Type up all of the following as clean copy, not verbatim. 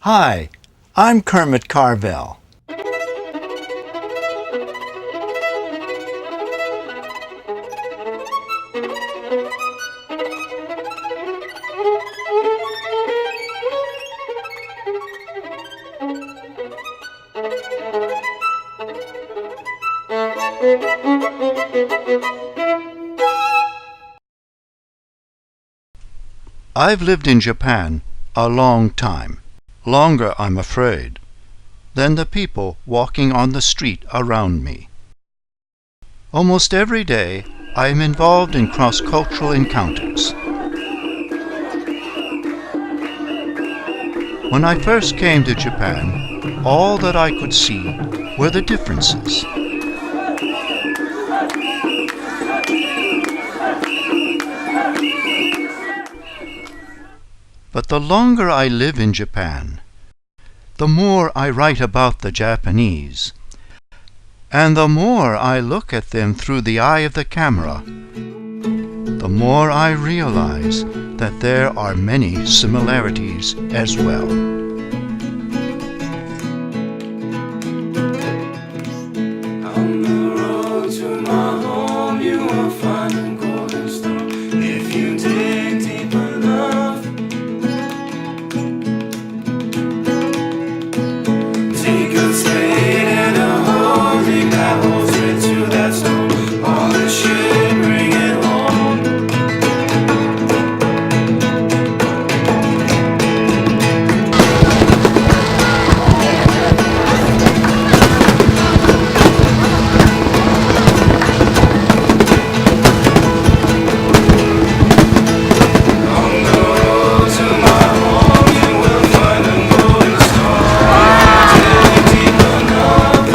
Hi, I'm Kermit Carvell. I've lived in Japan a long time, longer, I'm afraid, than the people walking on the street around me. Almost every day, I am involved in cross-cultural encounters. When I first came to Japan, all that I could see were the differences. But the longer I live in Japan, the more I write about the Japanese, and the more I look at them through the eye of the camera, the more I realize that there are many similarities as well. On the road to my home, you will find a golden star if you dig deep enough. Take a spade and a hole, dig that hole straight to that stone. All the shit, bring it home. On the road to my home, you will find a golden star. Dig deep enough.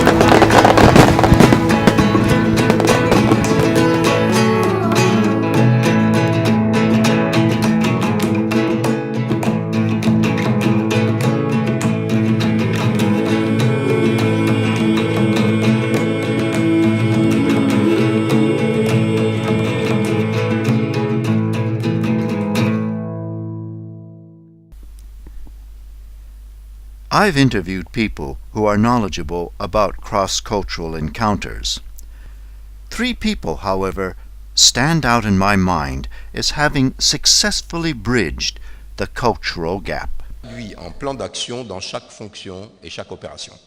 I've interviewed people who are knowledgeable about cross-cultural encounters. 3 people, however, stand out in my mind as having successfully bridged the cultural gap. Lui en plan d'action dans chaque fonction et chaque opération.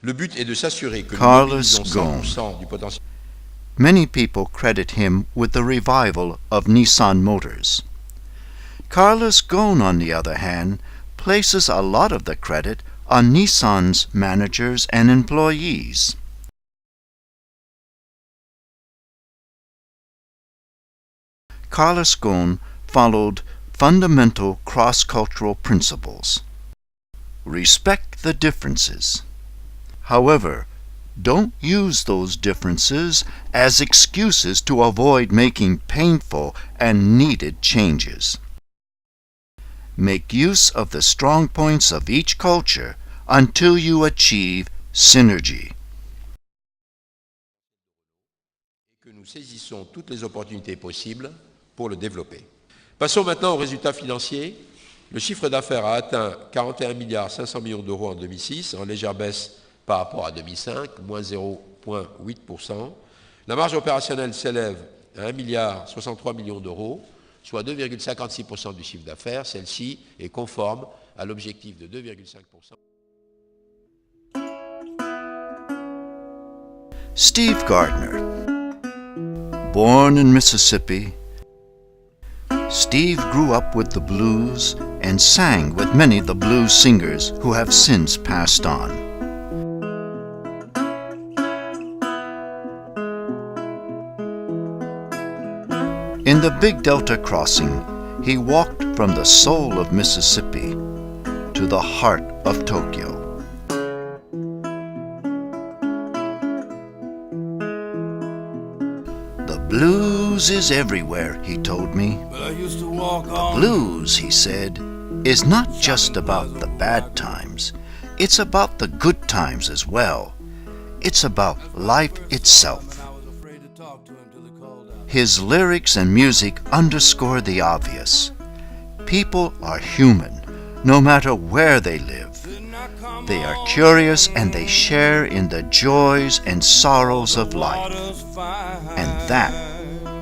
Le but est de s'assurer que nous Carlos mobilisons Ghosn. 100% du potentiel. Many people credit him with the revival of Nissan Motors. Carlos Ghosn, on the other hand, places a lot of the credit on Nissan's managers and employees. Carlos Ghosn followed fundamental cross-cultural principles. Respect the differences. However, don't use those differences as excuses to avoid making painful and needed changes. Make use of the strong points of each culture until you achieve synergy. Et que nous saisissons toutes les opportunités possibles pour le développer. Passons maintenant aux résultats financiers. Le chiffre d'affaires a atteint 41 milliards 500 millions d'euros en 2006, en légère baisse par rapport à 2005, moins 0,8%. La marge opérationnelle s'élève à 1 milliard 63 millions d'euros, soit 2,56% du chiffre d'affaires. Celle-ci est conforme à l'objectif de 2,5%. Steve Gardner. Born in Mississippi, Steve grew up with the blues and sang with many of the blues singers who have since passed on. In the Big Delta crossing, he walked from the soul of Mississippi to the heart of Tokyo. The blues is everywhere, he told me. The blues, he said, is not just about the bad times. It's about the good times as well. It's about life itself. His lyrics and music underscore the obvious. People are human, no matter where they live. They are curious and they share in the joys and sorrows of life. And that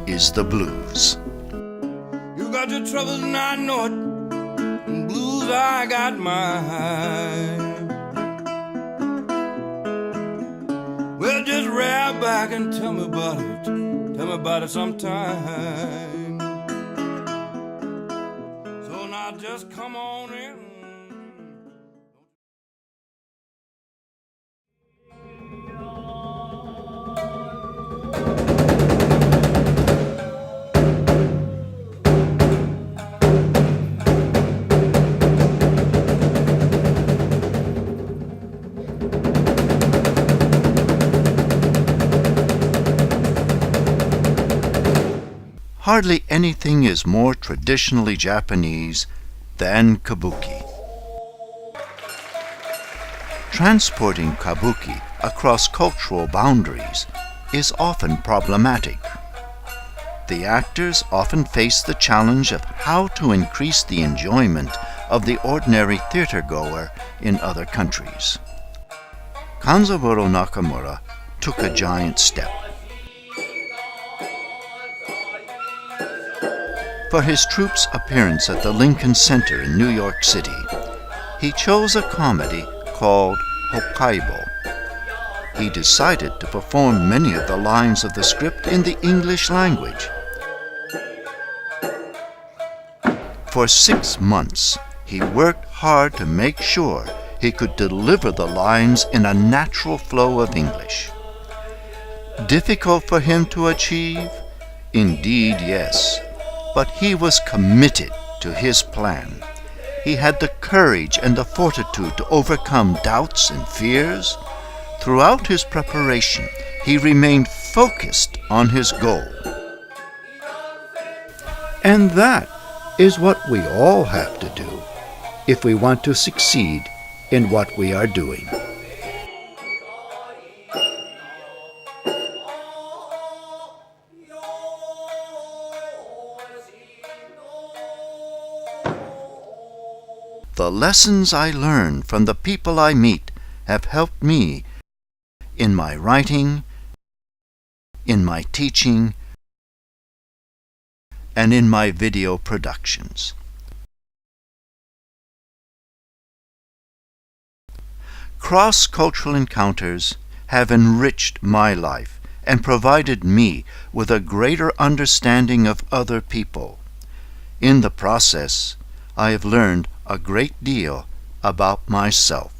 is the blues. You got your troubles and I know it. And blues, I got mine. Well, just rap back and tell me about it. Tell me about it sometime. So now just come on in. Hardly anything is more traditionally Japanese than kabuki. Transporting kabuki across cultural boundaries is often problematic. The actors often face the challenge of how to increase the enjoyment of the ordinary theater-goer in other countries. Kanzaburo Nakamura took a giant step. For his troupe's appearance at the Lincoln Center in New York City, he chose a comedy called Hokkaibo. He decided to perform many of the lines of the script in the English language. For 6 months, he worked hard to make sure he could deliver the lines in a natural flow of English. Difficult for him to achieve? Indeed, yes. But he was committed to his plan. He had the courage and the fortitude to overcome doubts and fears. Throughout his preparation, he remained focused on his goal. And that is what we all have to do if we want to succeed in what we are doing. The lessons I learn from the people I meet have helped me in my writing, in my teaching, and in my video productions. Cross-cultural encounters have enriched my life and provided me with a greater understanding of other people. In the process, I have learned a great deal about myself.